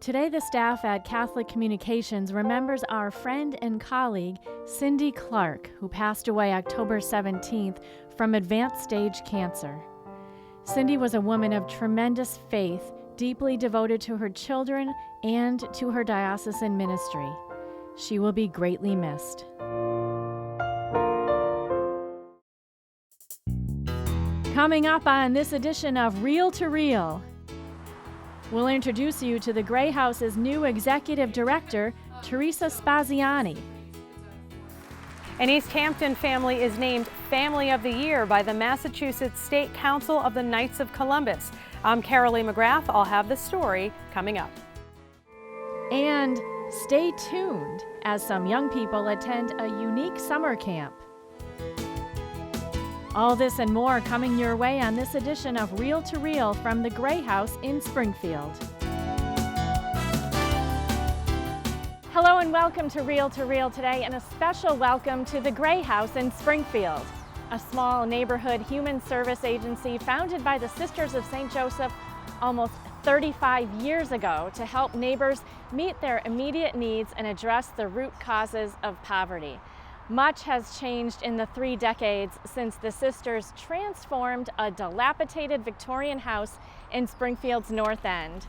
Today, the staff at Catholic Communications remembers our friend and colleague, Cindy Clark, who passed away October 17th from advanced stage cancer. Cindy was a woman of tremendous faith, deeply devoted to her children and to her diocesan ministry. She will be greatly missed. Coming up on this edition of Reel to Reel, we'll introduce you to the Gray House's new executive director, Teresa Spaziani. An East Hampton family is named Family of the Year by the Massachusetts State Council of the Knights of Columbus. I'm Carolee McGrath. I'll have the story coming up. And stay tuned as some young people attend a unique summer camp. All this and more coming your way on this edition of Reel to Reel from the Gray House in Springfield. Hello and welcome to Reel today, and a special welcome to the Gray House in Springfield, a small neighborhood human service agency founded by the Sisters of St. Joseph almost 35 years ago to help neighbors meet their immediate needs and address the root causes of poverty. Much has changed in the 3 decades since the sisters transformed a dilapidated Victorian house in Springfield's North End.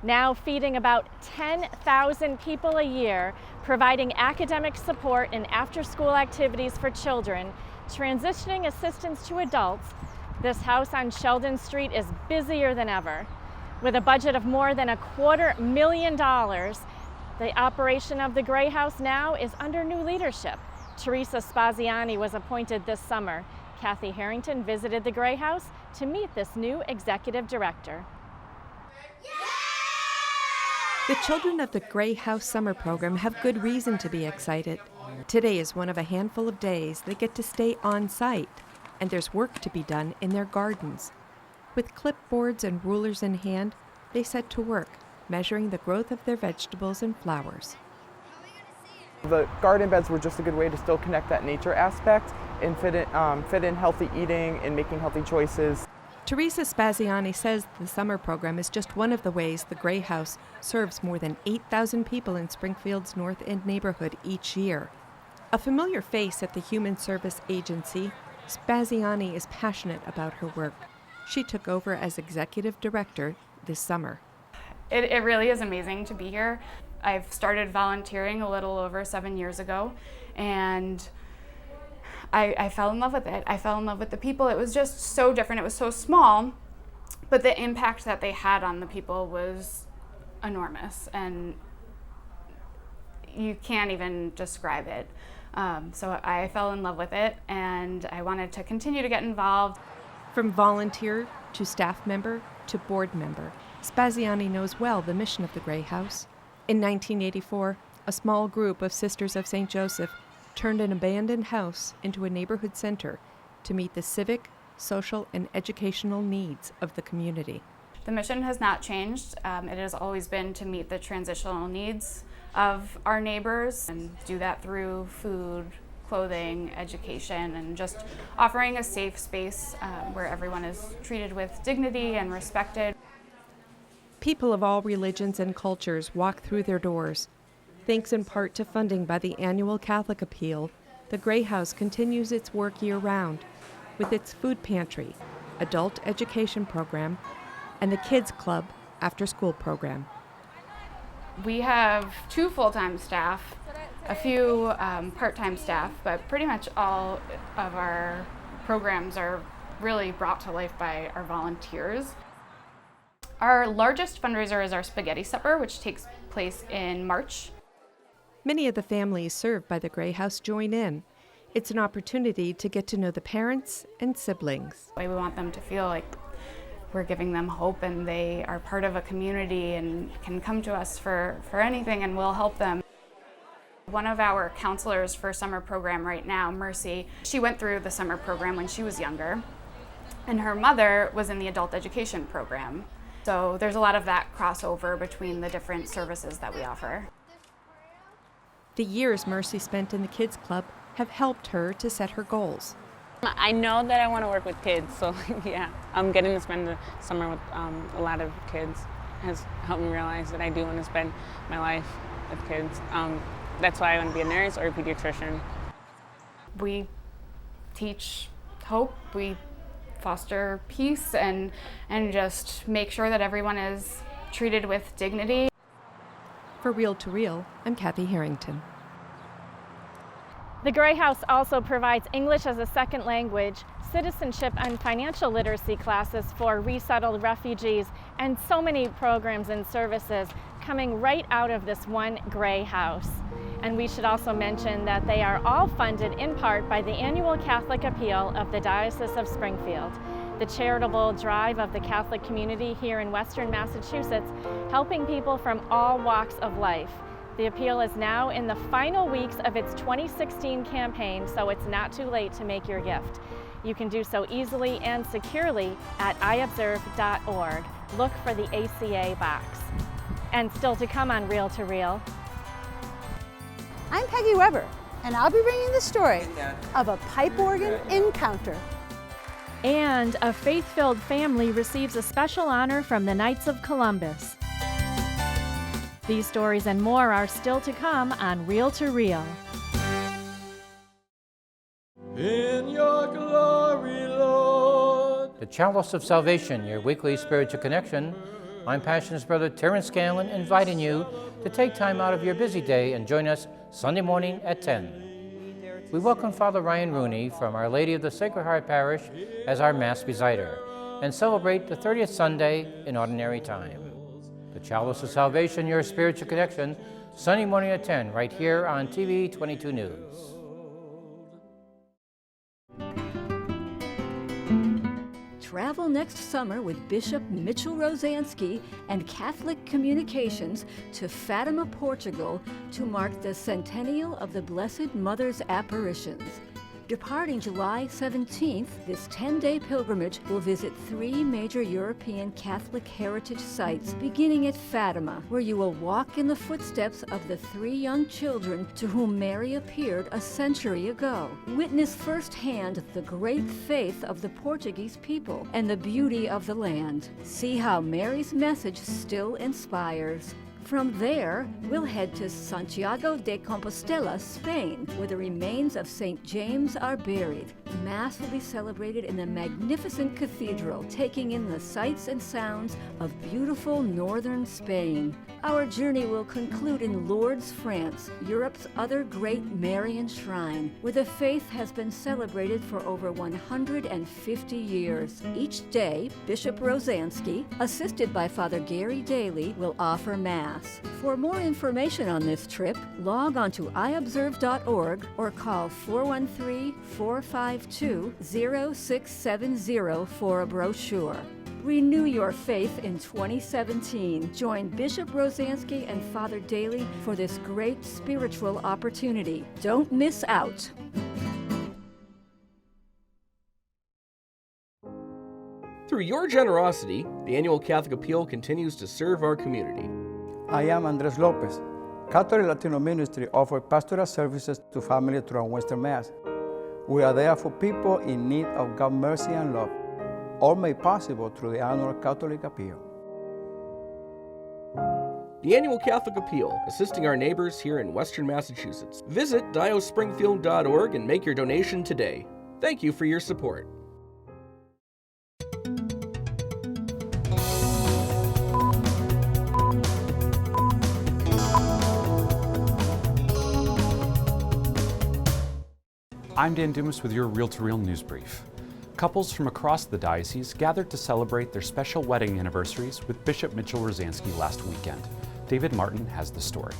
Now feeding about 10,000 people a year, providing academic support and after-school activities for children, transitioning assistance to adults, this house on Sheldon Street is busier than ever. With a budget of more than $250,000, the operation of the Gray House now is under new leadership. Teresa Spaziani was appointed this summer. Kathy Harrington visited the Gray House to meet this new executive director. The children of the Gray House Summer Program have good reason to be excited. Today is one of a handful of days they get to stay on site, and there's work to be done in their gardens. With clipboards and rulers in hand, they set to work, measuring the growth of their vegetables and flowers. The garden beds were just a good way to still connect that nature aspect and fit in healthy eating and making healthy choices. Teresa Spaziani says the summer program is just one of the ways the Gray House serves more than 8,000 people in Springfield's North End neighborhood each year. A familiar face at the Human Service Agency, Spaziani is passionate about her work. She took over as executive director this summer. It really is amazing to be here. I've started volunteering a little over 7 years ago, and I fell in love with it. I fell in love with the people. It was just so different. It was so small, but the impact that they had on the people was enormous, and you can't even describe it. So I fell in love with it, and I wanted to continue to get involved. From volunteer to staff member to board member, Spaziani knows well the mission of the Gray House. In 1984, a small group of Sisters of St. Joseph turned an abandoned house into a neighborhood center to meet the civic, social, and educational needs of the community. The mission has not changed. It has always been to meet the transitional needs of our neighbors and do that through food, clothing, education, and just offering a safe space where everyone is treated with dignity and respected. People of all religions and cultures walk through their doors. Thanks in part to funding by the annual Catholic Appeal, the Gray House continues its work year-round with its food pantry, adult education program, and the Kids Club after-school program. We have 2 full-time staff, a few part-time staff, but pretty much all of our programs are really brought to life by our volunteers. Our largest fundraiser is our spaghetti supper, which takes place in March. Many of the families served by the Gray House join in. It's an opportunity to get to know the parents and siblings. We want them to feel like we're giving them hope and they are part of a community and can come to us for anything, and we'll help them. One of our counselors for summer program right now, Mercy, she went through the summer program when she was younger, and her mother was in the adult education program. So there's a lot of that crossover between the different services that we offer. The years Mercy spent in the Kids Club have helped her to set her goals. I know that I want to work with kids, so yeah, I'm getting to spend the summer with a lot of kids. has helped me realize that I do want to spend my life with kids. That's why I want to be a nurse or a pediatrician. We teach hope, we foster peace, and just make sure that everyone is treated with dignity. For Reel to Reel, I'm Kathy Harrington. The Gray House also provides English as a second language, citizenship and financial literacy classes for resettled refugees, and so many programs and services coming right out of this one Gray House. And we should also mention that they are all funded in part by the annual Catholic Appeal of the Diocese of Springfield, the charitable drive of the Catholic community here in Western Massachusetts, helping people from all walks of life. The appeal is now in the final weeks of its 2016 campaign, so it's not too late to make your gift. You can do so easily and securely at iobserve.org. Look for the ACA box. And still to come on Reel to Reel. I'm Peggy Weber, and I'll be bringing the story of a pipe organ encounter. And a faith-filled family receives a special honor from the Knights of Columbus. These stories and more are still to come on Reel to Reel. In your glory, Lord. The Chalice of Salvation, your weekly spiritual connection. I'm Passionist Brother Terrence Scanlon, inviting you to take time out of your busy day and join us Sunday morning at 10. We welcome Father Ryan Rooney from Our Lady of the Sacred Heart Parish as our Mass presider and celebrate the 30th Sunday in Ordinary Time. The Chalice of Salvation, your spiritual connection, Sunday morning at 10, right here on TV 22 News. Travel next summer with Bishop Mitchell Rosansky and Catholic Communications to Fatima, Portugal to mark the centennial of the Blessed Mother's apparitions. Departing July 17th, this 10-day pilgrimage will visit 3 major European Catholic heritage sites, beginning at Fatima, where you will walk in the footsteps of the 3 young children to whom Mary appeared a century ago. Witness firsthand the great faith of the Portuguese people and the beauty of the land. See how Mary's message still inspires. From there, we'll head to Santiago de Compostela, Spain, where the remains of St. James are buried. Mass will be celebrated in the magnificent cathedral, taking in the sights and sounds of beautiful northern Spain. Our journey will conclude in Lourdes, France, Europe's other great Marian shrine, where the faith has been celebrated for over 150 years. Each day, Bishop Rosansky, assisted by Father Gary Daly, will offer Mass. For more information on this trip, log on to iobserve.org or call 413-452-0670 for a brochure. Renew your faith in 2017. Join Bishop Rosansky and Father Daly for this great spiritual opportunity. Don't miss out. Through your generosity, the annual Catholic Appeal continues to serve our community. I am Andres Lopez. Catholic Latino Ministry offers pastoral services to families throughout Western Mass. We are there for people in need of God's mercy and love, all made possible through the annual Catholic Appeal. The annual Catholic Appeal, assisting our neighbors here in Western Massachusetts. Visit diospringfield.org and make your donation today. Thank you for your support. I'm Dan Dumas with your Reel to Reel news brief. Couples from across the diocese gathered to celebrate their special wedding anniversaries with Bishop Mitchell Rosansky last weekend. David Martin has the story.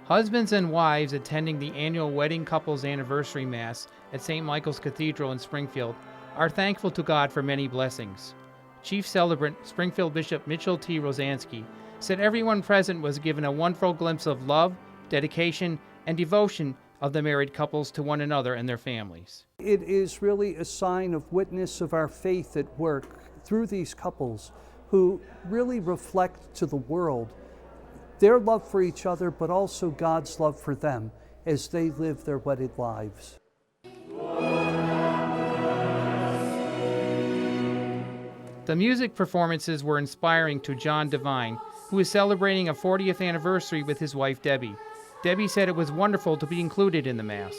Husbands and wives attending the annual Wedding Couples Anniversary Mass at St. Michael's Cathedral in Springfield are thankful to God for many blessings. Chief Celebrant Springfield Bishop Mitchell T. Rosansky said everyone present was given a wonderful glimpse of love, dedication, and devotion of the married couples to one another and their families. It is really a sign of witness of our faith at work through these couples who really reflect to the world their love for each other, but also God's love for them as they live their wedded lives. The music performances were inspiring to John Devine, who is celebrating a 40th anniversary with his wife Debbie. Debbie said it was wonderful to be included in the Mass.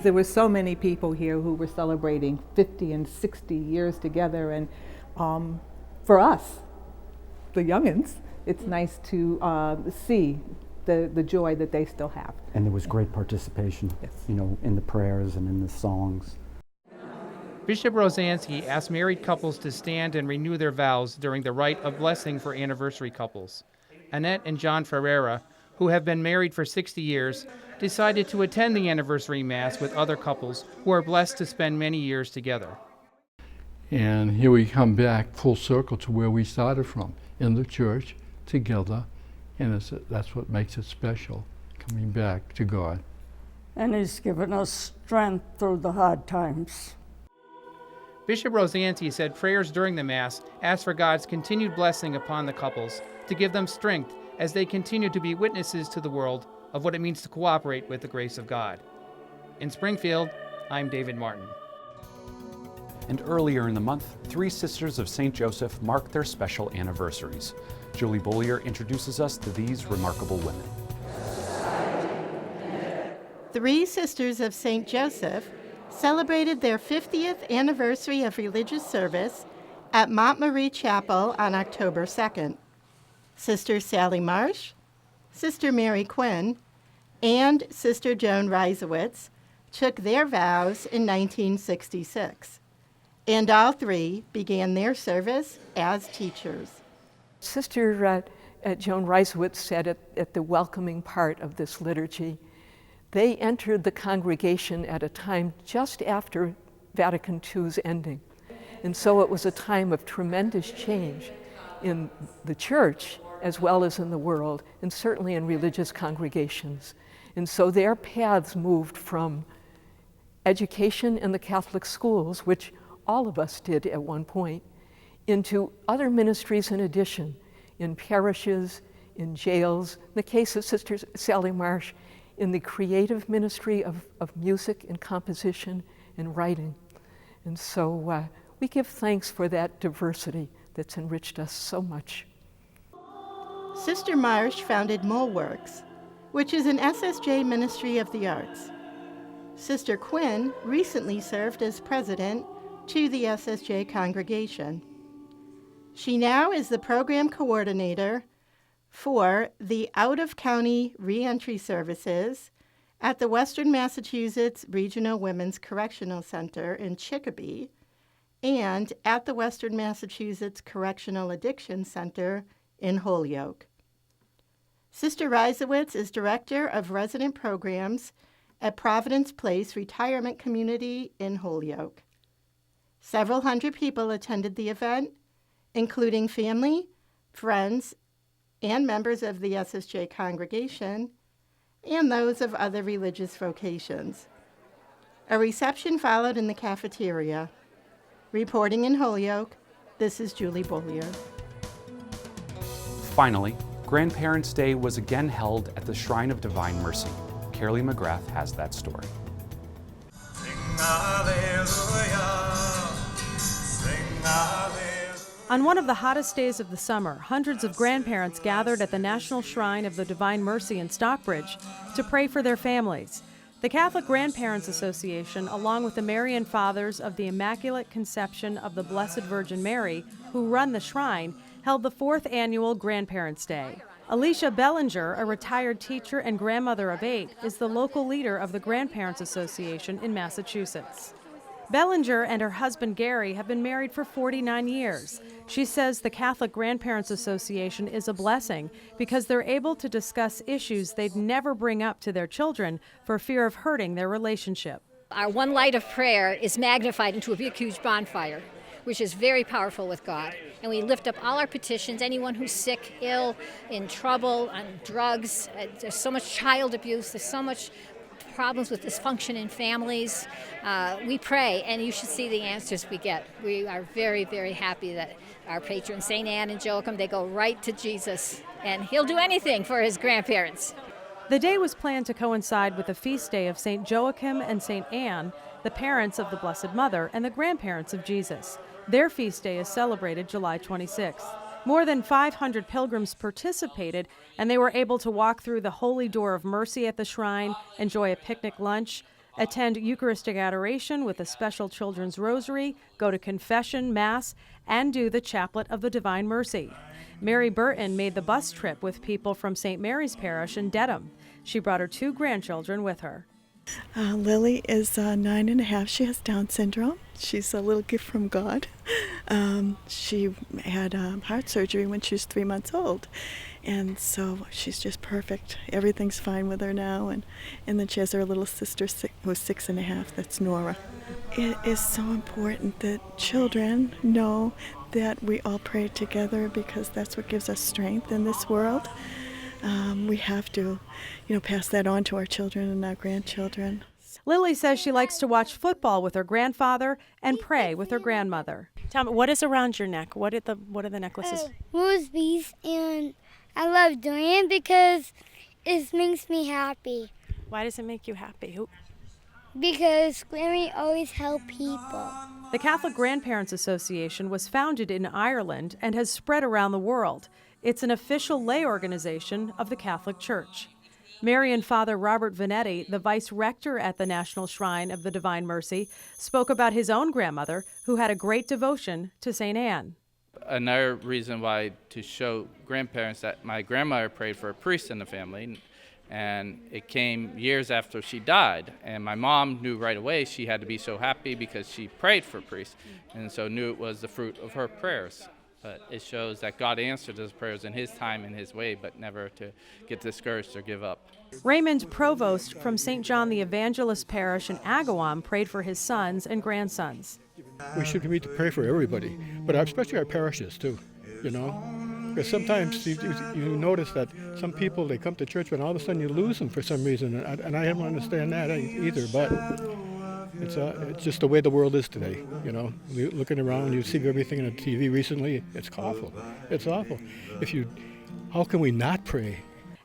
There were so many people here who were celebrating 50 and 60 years together, and for us, the youngins, it's nice to see the joy that they still have. And there was great participation, you know, in the prayers and in the songs. Bishop Rosansky asked married couples to stand and renew their vows during the rite of blessing for anniversary couples. Annette and John Ferreira, who have been married for 60 years, decided to attend the anniversary Mass with other couples who are blessed to spend many years together. And here we come back full circle to where we started from, in the church, together, and that's what makes it special, coming back to God. And He's given us strength through the hard times. Bishop Rosansky said prayers during the Mass asked for God's continued blessing upon the couples to give them strength as they continue to be witnesses to the world of what it means to cooperate with the grace of God. In Springfield, I'm David Martin. And earlier in the month, 3 Sisters of St. Joseph marked their special anniversaries. Julie Bollier introduces us to these remarkable women. 3 Sisters of St. Joseph celebrated their 50th anniversary of religious service at Montmarie Chapel on October 2nd. Sister Sally Marsh, Sister Mary Quinn, and Sister Joan Reisowitz took their vows in 1966, and all 3 began their service as teachers. Sister Joan Reisowitz said at the welcoming part of this liturgy, they entered the congregation at a time just after Vatican II's ending. And so it was a time of tremendous change in the church as well as in the world, and certainly in religious congregations. And so their paths moved from education in the Catholic schools, which all of us did at one point, into other ministries in addition, in parishes, in jails. In the case of Sister Sally Marsh, in the creative ministry of music and composition and writing. And so we give thanks for that diversity that's enriched us so much. Sister Marsh founded Moleworks, which is an SSJ ministry of the arts. Sister Quinn recently served as president to the SSJ congregation. She now is the program coordinator for the out-of-county reentry services at the Western Massachusetts Regional Women's Correctional Center in Chicopee and at the Western Massachusetts Correctional Addiction Center in Holyoke. Sister Reisowitz is Director of Resident Programs at Providence Place Retirement Community in Holyoke. Several hundred people attended the event, including family, friends, and members of the SSJ congregation, and those of other religious vocations. A reception followed in the cafeteria. Reporting in Holyoke, this is Julie Bollier. Finally, Grandparents' Day was again held at the Shrine of Divine Mercy. Carolee McGrath has that story. On one of the hottest days of the summer, hundreds of grandparents gathered at the National Shrine of the Divine Mercy in Stockbridge to pray for their families. The Catholic Grandparents Association, along with the Marian Fathers of the Immaculate Conception of the Blessed Virgin Mary, who run the shrine, held the 4th annual Grandparents' Day. Alicia Bellinger, a retired teacher and grandmother of 8, is the local leader of the Grandparents Association in Massachusetts. Bellinger and her husband Gary have been married for 49 years. She says the Catholic Grandparents Association is a blessing because they're able to discuss issues they'd never bring up to their children for fear of hurting their relationship. Our one light of prayer is magnified into a big, huge bonfire, which is very powerful with God. And we lift up all our petitions, anyone who's sick, ill, in trouble, on drugs. There's so much child abuse, there's so much problems with dysfunction in families. We pray, and you should see the answers we get. We are very, very happy that our patrons, St. Anne and Joachim, they go right to Jesus, and he'll do anything for his grandparents. The day was planned to coincide with the feast day of St. Joachim and St. Anne, the parents of the Blessed Mother and the grandparents of Jesus. Their feast day is celebrated July 26th. More than 500 pilgrims participated, and they were able to walk through the Holy Door of Mercy at the shrine, enjoy a picnic lunch, attend Eucharistic adoration with a special children's rosary, go to confession, Mass, and do the Chaplet of the Divine Mercy. Mary Burton made the bus trip with people from St. Mary's Parish in Dedham. She brought her 2 grandchildren with her. Lily is 9.5. She has Down syndrome. She's a little gift from God. She had heart surgery when she was 3 months old, and so she's just perfect. Everything's fine with her now, and then she has her little sister who's 6.5. That's Nora. It is so important that children know that we all pray together, because that's what gives us strength in this world. We have to, pass that on to our children and our grandchildren. Lily says she likes to watch football with her grandfather and pray with her grandmother. Tell me, what is around your neck? What are the necklaces? Rose beads, and I love doing it because it makes me happy. Why does it make you happy? Because Grammy always help people. The Catholic Grandparents Association was founded in Ireland and has spread around the world. It's an official lay organization of the Catholic Church. Mary and Father Robert Vanetti, the vice rector at the National Shrine of the Divine Mercy, spoke about his own grandmother, who had a great devotion to St. Anne. Another reason why to show grandparents that my grandmother prayed for a priest in the family, and it came years after she died, and my mom knew right away she had to be so happy because she prayed for priests, and so knew it was the fruit of her prayers. But it shows that God answered those prayers in His time and His way, but never to get discouraged or give up. Raymond Provost from St. John the Evangelist Parish in Agawam prayed for his sons and grandsons. We should be to pray for everybody, but especially our parishes too, Because sometimes you notice that some people, they come to church, but all of a sudden you lose them for some reason, and I don't understand that either, but it's just the way the world is today, Looking around, you see everything on the TV recently, it's awful. It's awful. How can we not pray?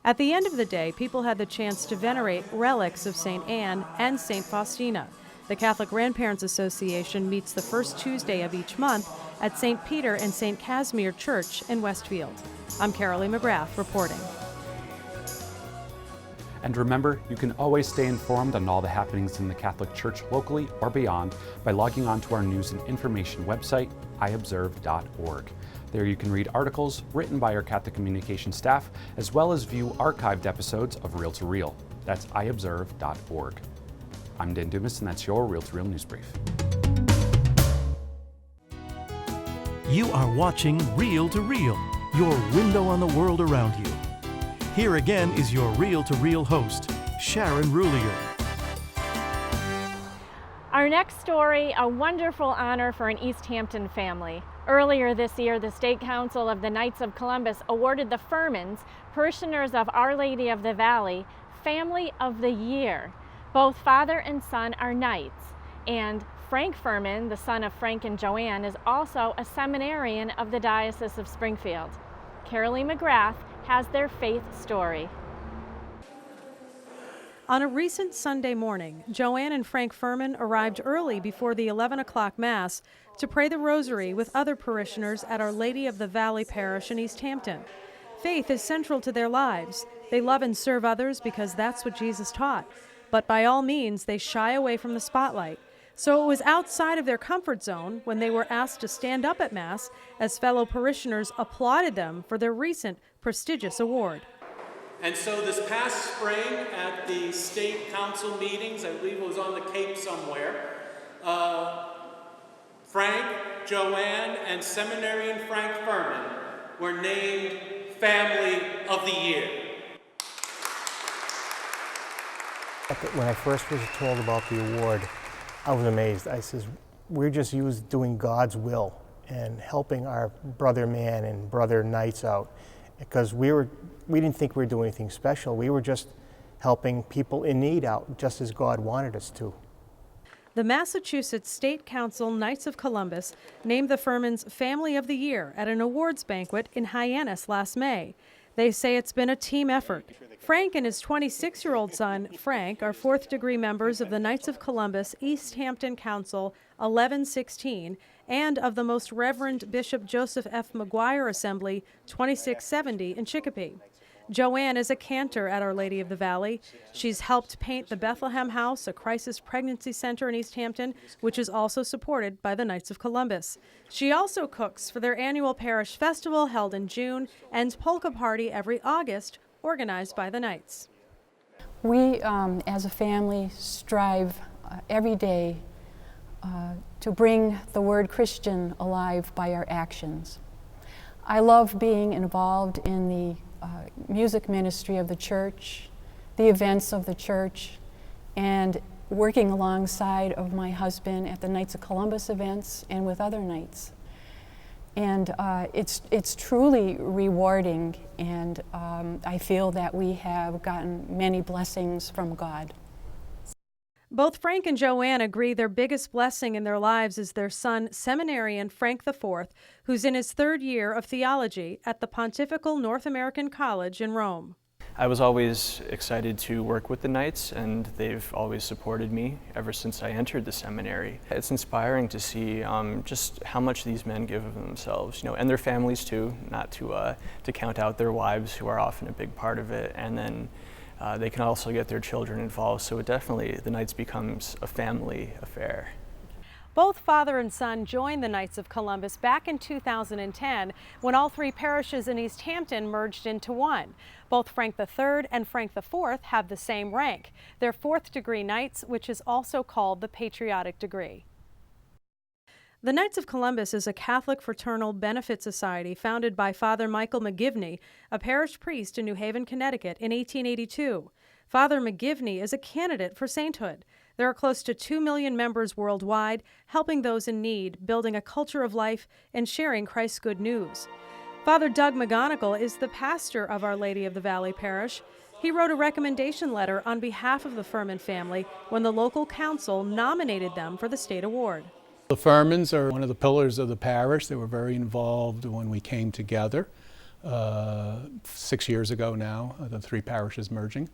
At the end of the day, people had the chance to venerate relics of St. Anne and St. Faustina. The Catholic Grandparents Association meets the first Tuesday of each month at St. Peter and St. Casimir Church in Westfield. I'm Carolee McGrath reporting. And remember, you can always stay informed on all the happenings in the Catholic Church locally or beyond by logging on to our news and information website, iobserve.org. There you can read articles written by our Catholic communication staff, as well as view archived episodes of Reel to Reel. That's iobserve.org. I'm Dan Dumas, and that's your Reel to Reel News Brief. You are watching Reel to Reel, your window on the world around you. Here again is your Reel to Reel host, Sharon Rulier. Our next story, a wonderful honor for an East Hampton family. Earlier this year, the State Council of the Knights of Columbus awarded the Furmans, parishioners of Our Lady of the Valley, Family of the Year. Both father and son are knights, and Frank Furman, the son of Frank and Joanne, is also a seminarian of the Diocese of Springfield. Carolee McGrath has their faith story. On a recent Sunday morning, Joanne and Frank Furman arrived early before the 11 o'clock Mass to pray the Rosary with other parishioners at Our Lady of the Valley Parish in East Hampton. Faith is central to their lives. They love and serve others because that's what Jesus taught. But by all means, they shy away from the spotlight. So it was outside of their comfort zone when they were asked to stand up at Mass as fellow parishioners applauded them for their recent prestigious award. And so this past spring at the state council meetings, I believe it was on the Cape somewhere, Frank, Joanne, and seminarian Frank Furman were named Family of the Year. When I first was told about the award, I was amazed. I says, we're just doing God's will and helping our brother man and brother knights out, because we didn't think we were doing anything special. We were just helping people in need out, just as God wanted us to. The Massachusetts State Council Knights of Columbus named the Furmans Family of the Year at an awards banquet in Hyannis last May. They say it's been a team effort. Frank and his 26-year-old son, Frank, are fourth-degree members of the Knights of Columbus East Hampton Council 1116 and of the Most Reverend Bishop Joseph F. McGuire Assembly 2670 in Chicopee. Joanne is a cantor at Our Lady of the Valley. She's helped paint the Bethlehem House, a crisis pregnancy center in East Hampton, which is also supported by the Knights of Columbus. She also cooks for their annual parish festival held in June and polka party every August, organized by the Knights. We, as a family, strive every day to bring the word Christian alive by our actions. I love being involved in the music ministry of the church, the events of the church, and working alongside of my husband at the Knights of Columbus events and with other Knights. And it's truly rewarding, and I feel that we have gotten many blessings from God. Both Frank and Joanne agree their biggest blessing in their lives is their son, seminarian Frank IV, who's in his third year of theology at the Pontifical North American College in Rome. I was always excited to work with the Knights, and they've always supported me ever since I entered the seminary. It's inspiring to see just how much these men give of themselves, and their families too, not to count out their wives, who are often a big part of it, and then they can also get their children involved, so it definitely, the Knights becomes a family affair. Both father and son joined the Knights of Columbus back in 2010 when all three parishes in East Hampton merged into one. Both Frank III and Frank IV have the same rank. They're fourth-degree Knights, which is also called the Patriotic Degree. The Knights of Columbus is a Catholic fraternal benefit society founded by Father Michael McGivney, a parish priest in New Haven, Connecticut, in 1882. Father McGivney is a candidate for sainthood. There are close to 2 million members worldwide, helping those in need, building a culture of life, and sharing Christ's good news. Father Doug McGonigal is the pastor of Our Lady of the Valley Parish. He wrote a recommendation letter on behalf of the Furman family when the local council nominated them for the state award. The Furmans are one of the pillars of the parish. They were very involved when we came together 6 years ago now, the three parishes merging.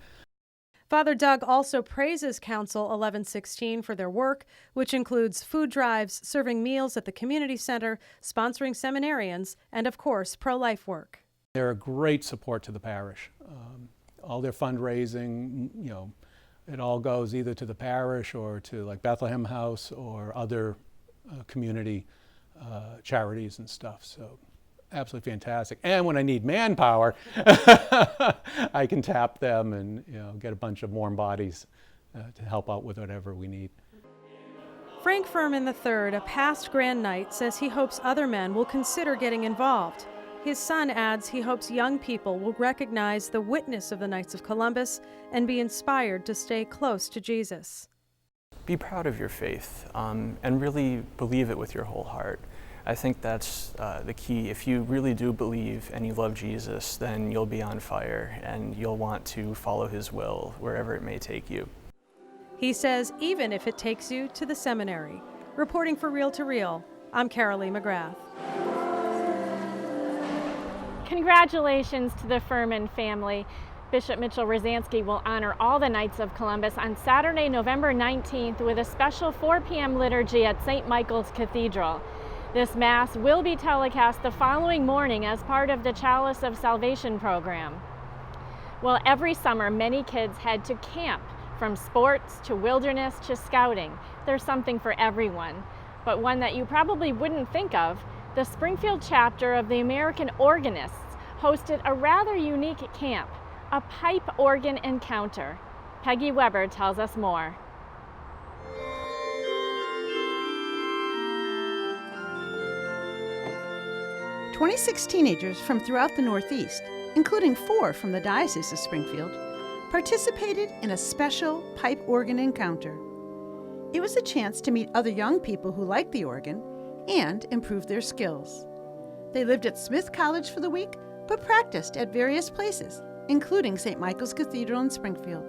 Father Doug also praises Council 1116 for their work, which includes food drives, serving meals at the community center, sponsoring seminarians, and of course, pro-life work. They're a great support to the parish. All their fundraising, it all goes either to the parish or to like Bethlehem House or other community charities and stuff. So absolutely fantastic. And when I need manpower, I can tap them and get a bunch of warm bodies to help out with whatever we need. Frank Furman III, a past Grand Knight, says he hopes other men will consider getting involved. His son adds he hopes young people will recognize the witness of the Knights of Columbus and be inspired to stay close to Jesus. Be proud of your faith and really believe it with your whole heart. I think that's the key. If you really do believe and you love Jesus, then you'll be on fire and you'll want to follow his will wherever it may take you. He says even if it takes you to the seminary. Reporting for Reel to Reel, I'm Carolee McGrath. Congratulations to the Furman family. Bishop Mitchell Rosansky will honor all the Knights of Columbus on Saturday, November 19th with a special 4 p.m. liturgy at St. Michael's Cathedral. This Mass will be telecast the following morning as part of the Chalice of Salvation program. Well, every summer many kids head to camp, from sports to wilderness to scouting. There's something for everyone. But one that you probably wouldn't think of, the Springfield chapter of the American Organists hosted a rather unique camp, a pipe organ encounter. Peggy Weber tells us more. 26 teenagers from throughout the Northeast, including 4 from the Diocese of Springfield, participated in a special pipe organ encounter. It was a chance to meet other young people who liked the organ and improve their skills. They lived at Smith College for the week, but practiced at various places, including St. Michael's Cathedral in Springfield.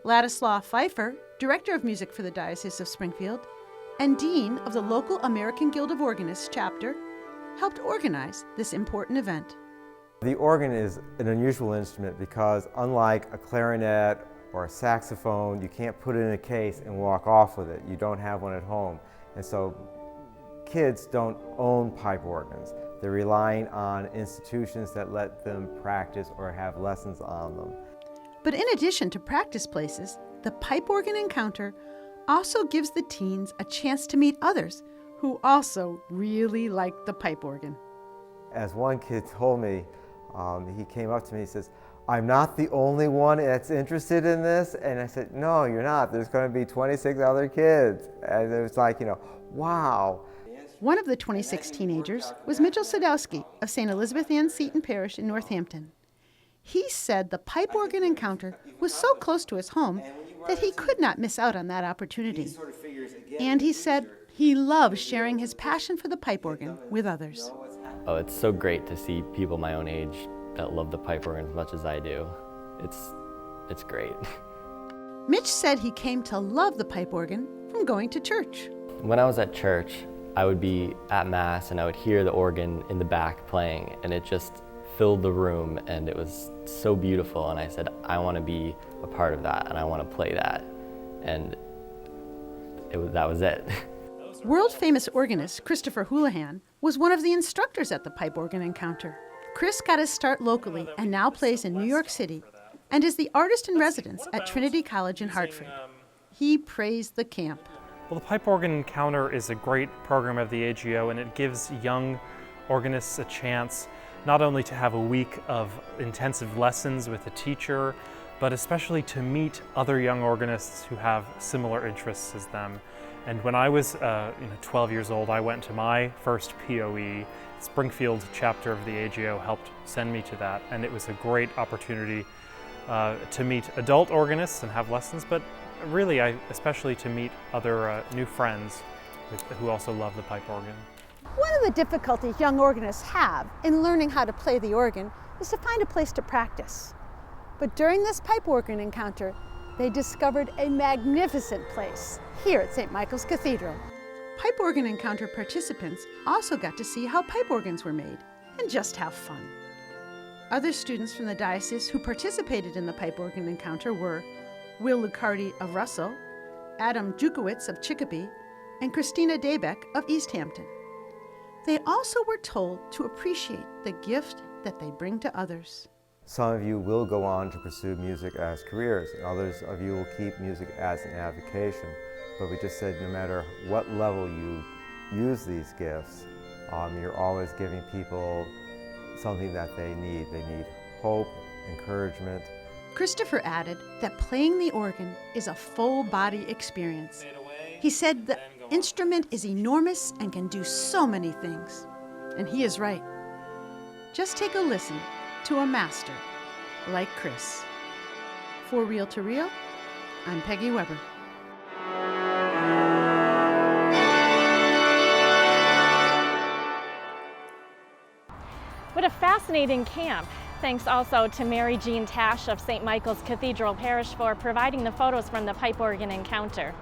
Ladislaw Pfeiffer, Director of Music for the Diocese of Springfield, and Dean of the local American Guild of Organists chapter, helped organize this important event. The organ is an unusual instrument because unlike a clarinet or a saxophone, you can't put it in a case and walk off with it. You don't have one at home. And so kids don't own pipe organs. They're relying on institutions that let them practice or have lessons on them. But in addition to practice places, the pipe organ encounter also gives the teens a chance to meet others who also really like the pipe organ. As one kid told me, he came up to me and says, "I'm not the only one that's interested in this." And I said, "No, you're not. There's going to be 26 other kids." And it was like, wow. One of the 26 teenagers was Mitchell Sadowski of St. Elizabeth Ann Seton Parish in Northampton. He said the pipe organ encounter was so close to his home that he could not miss out on that opportunity. And he said he loves sharing his passion for the pipe organ with others. Oh, it's so great to see people my own age that love the pipe organ as much as I do. It's great. Mitch said he came to love the pipe organ from going to church. When I was at church, I would be at Mass and I would hear the organ in the back playing, and it just filled the room, and it was so beautiful. And I said, I want to be a part of that, and I want to play that. And that was it. World-famous organist Christopher Houlihan was one of the instructors at the pipe organ encounter. Chris got his start locally and now plays in New York City and is the artist in residence at Trinity College in Hartford. He praised the camp. Well, the Pipe Organ Encounter is a great program of the AGO, and it gives young organists a chance not only to have a week of intensive lessons with a teacher, but especially to meet other young organists who have similar interests as them. And when I was 12 years old, I went to my first POE. Springfield chapter of the AGO helped send me to that, and it was a great opportunity to meet adult organists and have lessons, but really especially to meet other new friends who also love the pipe organ. One of the difficulties young organists have in learning how to play the organ is to find a place to practice. But during this pipe organ encounter, they discovered a magnificent place here at St. Michael's Cathedral. Pipe organ encounter participants also got to see how pipe organs were made and just have fun. Other students from the diocese who participated in the pipe organ encounter were Will Lucardi of Russell, Adam Jukowitz of Chicopee, and Christina Daybeck of East Hampton. They also were told to appreciate the gift that they bring to others. Some of you will go on to pursue music as careers, and others of you will keep music as an avocation. But we just said no matter what level you use these gifts, you're always giving people something that they need. They need hope, encouragement. Christopher added that playing the organ is a full-body experience. He said the instrument is enormous and can do so many things. And he is right. Just take a listen to a master like Chris. For Reel to Reel, I'm Peggy Weber. What a fascinating camp. Thanks also to Mary Jean Tash of St. Michael's Cathedral Parish for providing the photos from the pipe organ encounter.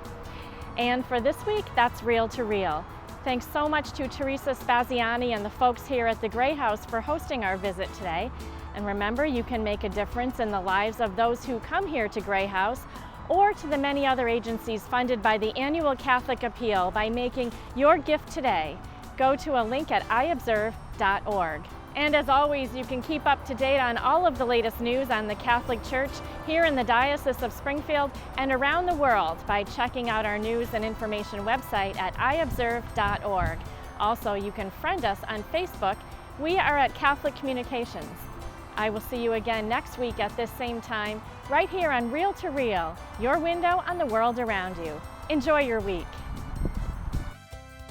And for this week, that's Reel to Reel. Thanks so much to Teresa Spaziani and the folks here at the Gray House for hosting our visit today. And remember, you can make a difference in the lives of those who come here to Gray House or to the many other agencies funded by the annual Catholic Appeal by making your gift today. Go to a link at iobserve.org. And as always, you can keep up to date on all of the latest news on the Catholic Church here in the Diocese of Springfield and around the world by checking out our news and information website at iobserve.org. Also, you can friend us on Facebook. We are at Catholic Communications. I will see you again next week at this same time, right here on Reel to Reel, your window on the world around you. Enjoy your week.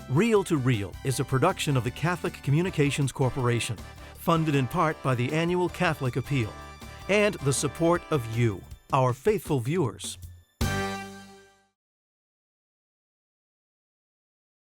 Reel to Reel is a production of the Catholic Communications Corporation, funded in part by the annual Catholic Appeal, and the support of you, our faithful viewers.